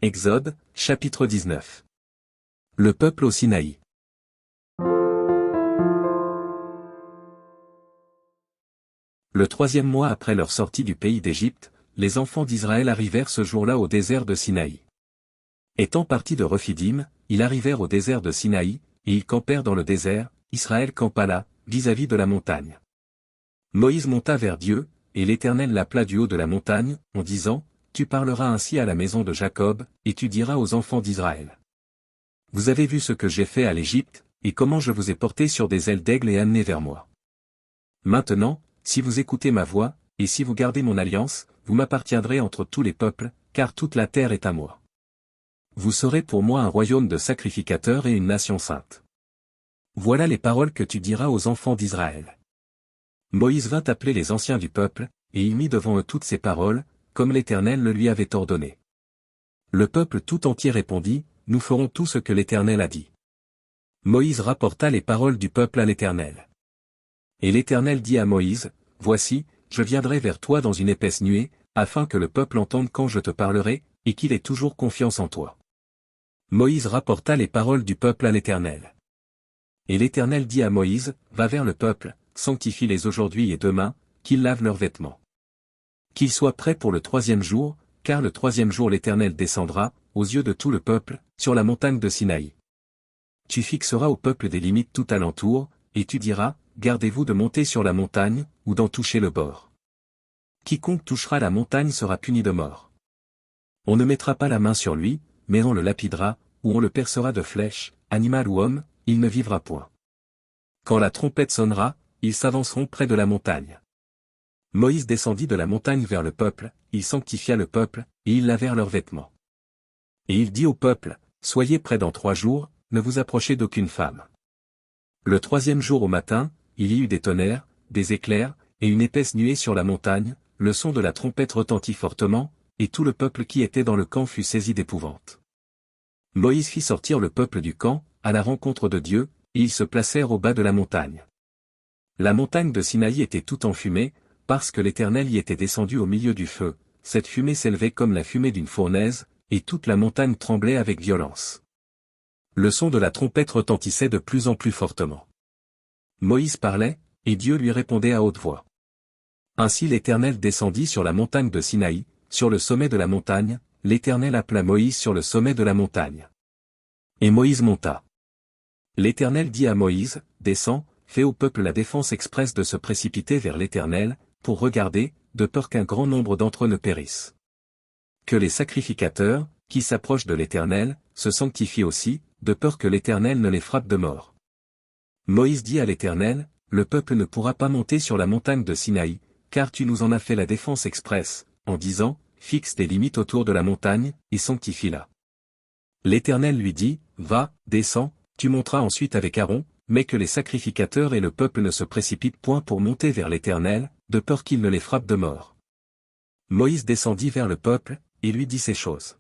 Exode, chapitre 19. Le peuple au Sinaï. Le troisième mois après leur sortie du pays d'Égypte, les enfants d'Israël arrivèrent ce jour-là au désert de Sinaï. Étant partis de Rephidim, ils arrivèrent au désert de Sinaï, et ils campèrent dans le désert. Israël campa là, vis-à-vis de la montagne. Moïse monta vers Dieu, et l'Éternel l'appela du haut de la montagne, en disant, « Tu parleras ainsi à la maison de Jacob, et tu diras aux enfants d'Israël. Vous avez vu ce que j'ai fait à l'Égypte, et comment je vous ai porté sur des ailes d'aigle et amené vers moi. Maintenant, si vous écoutez ma voix, et si vous gardez mon alliance, vous m'appartiendrez entre tous les peuples, car toute la terre est à moi. Vous serez pour moi un royaume de sacrificateurs et une nation sainte. Voilà les paroles que tu diras aux enfants d'Israël. » Moïse vint appeler les anciens du peuple, et il mit devant eux toutes ces paroles, comme l'Éternel le lui avait ordonné. Le peuple tout entier répondit, « Nous ferons tout ce que l'Éternel a dit. » Moïse rapporta les paroles du peuple à l'Éternel. Et l'Éternel dit à Moïse, « Voici, je viendrai vers toi dans une épaisse nuée, afin que le peuple entende quand je te parlerai, et qu'il ait toujours confiance en toi. » Moïse rapporta les paroles du peuple à l'Éternel. Et l'Éternel dit à Moïse, « Va vers le peuple, sanctifie-les aujourd'hui et demain, qu'ils lavent leurs vêtements. Qu'ils soient prêts pour le troisième jour, car le troisième jour l'Éternel descendra, aux yeux de tout le peuple, sur la montagne de Sinaï. Tu fixeras au peuple des limites tout alentour, et tu diras, gardez-vous de monter sur la montagne, ou d'en toucher le bord. Quiconque touchera la montagne sera puni de mort. On ne mettra pas la main sur lui, mais on le lapidera, ou on le percera de flèches, animal ou homme, il ne vivra point. Quand la trompette sonnera, ils s'avanceront près de la montagne. » Moïse descendit de la montagne vers le peuple, il sanctifia le peuple, et ils lavèrent leurs vêtements. Et il dit au peuple, « Soyez prêts dans 3 jours, ne vous approchez d'aucune femme. » Le troisième jour au matin, il y eut des tonnerres, des éclairs, et une épaisse nuée sur la montagne, le son de la trompette retentit fortement, et tout le peuple qui était dans le camp fut saisi d'épouvante. Moïse fit sortir le peuple du camp, à la rencontre de Dieu, et ils se placèrent au bas de la montagne. La montagne de Sinaï était toute enfumée, parce que l'Éternel y était descendu au milieu du feu, cette fumée s'élevait comme la fumée d'une fournaise, et toute la montagne tremblait avec violence. Le son de la trompette retentissait de plus en plus fortement. Moïse parlait, et Dieu lui répondait à haute voix. Ainsi l'Éternel descendit sur la montagne de Sinaï, sur le sommet de la montagne, l'Éternel appela Moïse sur le sommet de la montagne. Et Moïse monta. L'Éternel dit à Moïse, « Descends, fais au peuple la défense expresse de se précipiter vers l'Éternel, pour regarder, de peur qu'un grand nombre d'entre eux ne périssent. Que les sacrificateurs, qui s'approchent de l'Éternel, se sanctifient aussi, de peur que l'Éternel ne les frappe de mort. » Moïse dit à l'Éternel, « Le peuple ne pourra pas monter sur la montagne de Sinaï, car tu nous en as fait la défense expresse, en disant, fixe des limites autour de la montagne, et sanctifie-la. » L'Éternel lui dit, « Va, descends, tu monteras ensuite avec Aaron, mais que les sacrificateurs et le peuple ne se précipitent point pour monter vers l'Éternel, de peur qu'il ne les frappe de mort. » Moïse descendit vers le peuple, et lui dit ces choses.